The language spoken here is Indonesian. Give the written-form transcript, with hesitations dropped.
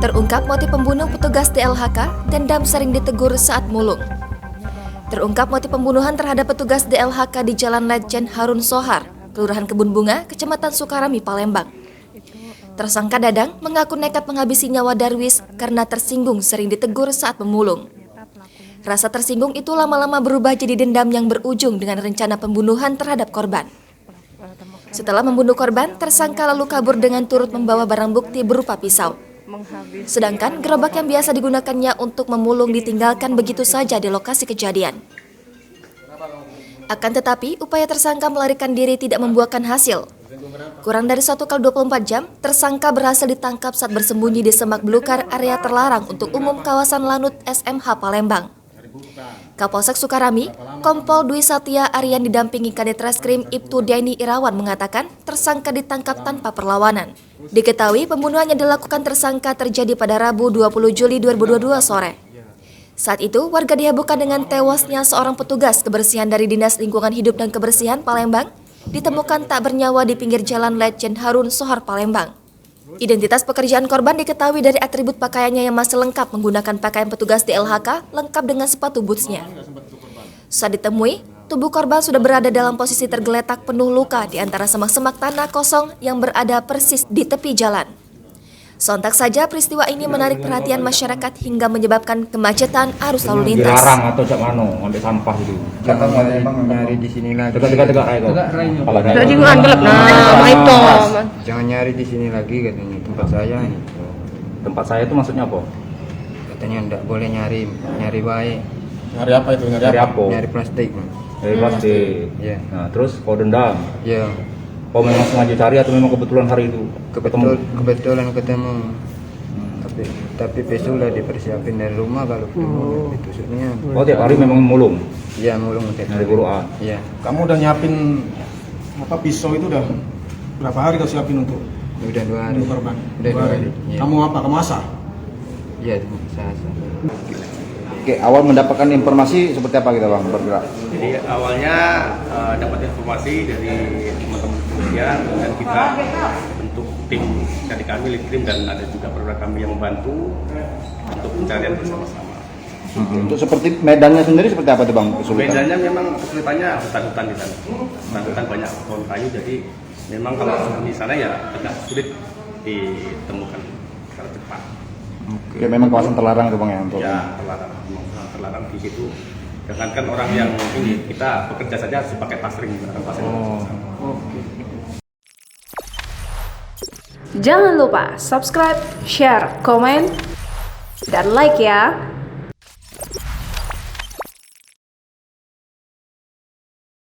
Terungkap motif pembunuh petugas DLHK, dendam sering ditegur saat mulung. Terungkap motif pembunuhan terhadap petugas DLHK di Jalan Letjen Harun Sohar, Kelurahan Kebun Bunga, Kecamatan Sukarami, Palembang. Tersangka Dadang mengaku nekat menghabisi nyawa Darwis karena tersinggung sering ditegur saat memulung. Rasa tersinggung itu lama-lama berubah jadi dendam yang berujung dengan rencana pembunuhan terhadap korban. Setelah membunuh korban, tersangka lalu kabur dengan turut membawa barang bukti berupa pisau. Sedangkan gerobak yang biasa digunakannya untuk memulung ditinggalkan begitu saja di lokasi kejadian. Akan tetapi, upaya tersangka melarikan diri tidak membuahkan hasil. Kurang dari 1 kali 24 jam, tersangka berhasil ditangkap saat bersembunyi di semak belukar area terlarang untuk umum kawasan Lanut SMH Palembang. Kapolsek Sukarami, Kompol Dwi Satya Aryan didampingi Kadit Reskrim Ibtu Deni Irawan mengatakan tersangka ditangkap tanpa perlawanan. Diketahui pembunuhan yang dilakukan tersangka terjadi pada Rabu 20 Juli 2022 sore. Saat itu, warga dihebohkan dengan tewasnya seorang petugas kebersihan dari Dinas Lingkungan Hidup dan Kebersihan Palembang ditemukan tak bernyawa di pinggir Jalan Letjen Harun Sohar, Palembang. Identitas pekerjaan korban diketahui dari atribut pakaiannya yang masih lengkap menggunakan pakaian petugas DLHK lengkap dengan sepatu bootsnya. Saat ditemui, tubuh korban sudah berada dalam posisi tergeletak penuh luka di antara semak-semak tanah kosong yang berada persis di tepi jalan. Sontak saja peristiwa ini menarik perhatian masyarakat hingga menyebabkan kemacetan arus lalu lintas. Dilarang atau cak mano ngambil sampah itu. Jangan nyari di sini lagi. Tegak rai kok. Jadi nggak gelap nah, itu. Jangan nyari di sini lagi katanya, tempat saya ini. Tempat saya itu maksudnya apa? Katanya enggak boleh nyari baik. Nyari apa itu? Dari apa? Nyari plastik. Dari plastik. Iya. Nah, terus kau dendam. Iya. Kau memang sengaja cari atau memang kebetulan hari itu Kebetulan ketemu. Tapi besok udah dipersiapin dari rumah kalau ketemu ditusuknya. Oh, tiap hari memang mulung. Iya, mulung tiap Dari hari. buruan. Iya. Kamu udah nyiapin apa pisau itu udah berapa hari kau siapin untuk Udah 2 hari. korban? Udah 2 hari. Iya. Kamu apa? Kamu asah? Iya, saya. Oke, awal mendapatkan informasi seperti apa kita Bang bergerak? Jadi awalnya dapat informasi dari teman-teman kepolisian dan kita bentuk tim dari kami, Litkrim dan ada juga perwira kami yang membantu untuk pencarian bersama-sama. Untuk seperti medannya sendiri seperti apa tuh Bang kesulitan? Medannya memang kesulitannya hutan-hutan di sana. Hutan-hutan banyak pohon kayu, jadi memang kalau di sana ya agak sulit ditemukan secara cepat. Oke, memang kawasan terlarang itu Bang ya untuk. Ya terlarang di situ. Jangankan orang yang ini, kita bekerja saja harus pakai pasring. Jangan lupa subscribe, share, komen, dan like ya.